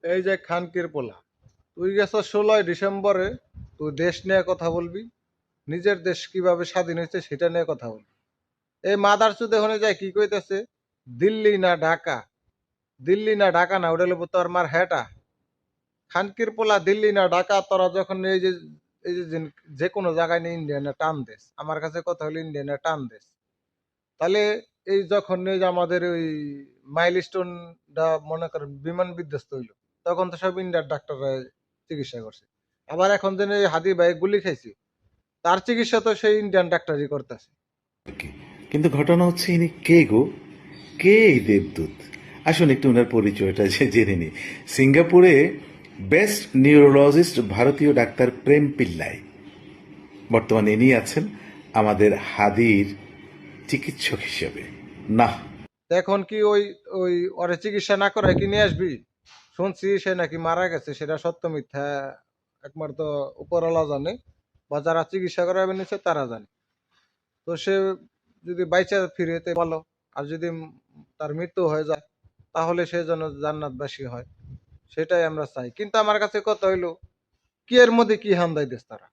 এই যে খানকির পোলা, তুই গেছ 16 ডিসেম্বরে, তুই দেশ নিয়ে কথা বলবি, নিজের দেশ কিভাবে স্বাধীন হয়েছে সেটা নিয়ে কথা বলবি। এই মাদার চুদে হনে যায় কি কইতেছে, দিল্লি না ঢাকা, দিল্লি না ঢাকা না, ওটা হলো তোর মার হেটা। খানকির পোলা, দিল্লি না ঢাকা, তোরা যখন যে কোনো জায়গায় নিয়ে ইন্ডিয়ানে টান দেশ, আমার কাছে কথা হলো ইন্ডিয়ানে টান দেশ। তাহলে এই যখন এই যে আমাদের ওই মাইলস্টোনটা মনে করেন বিমান বিধ্বস্ত হইলো, তখন তো সব ইন্ডিয়ার ডাক্তাররা চিকিৎসা করছে। আবার এখন যেন এই হাদি ভাই গুলি খাইছে, তার চিকিৎসা তো সেই ইন্ডিয়ান ডাক্তারই করতেছে। কিন্তু ঘটনা হচ্ছে ইনি কে গো, কে এই দেবদূত? আসুন একটু ওনার পরিচয়টা জেনে নি। সিঙ্গাপুরে বেস্ট নিউরোলজিস্ট ভারতীয় ডাক্তার প্রেম পিল্লাই, বর্তমানে ইনি আছেন আমাদের হাদির চিকিৎসক হিসেবে। না, এখন কি ওই ওই ওরে চিকিৎসা না করে কি নিয়ে আসবি? শুনছি সে নাকি মারা গেছে, সেটা সত্য মিথ্যা একমাত্র উপরওয়ালা জানে, বা যারা চিকিৎসা করাবে নিচ্ছে তারা জানে। তো সে যদি বাইচা ফিরে তে ভালো, আর যদি তার মৃত্যু হয়ে যায় তাহলে সে যেন জান্নাতবাসী হয়, সেটাই আমরা চাই। কিন্তু আমার কাছে কথা হইলো, কি এর মধ্যে কি হামদাই দেশ তারা?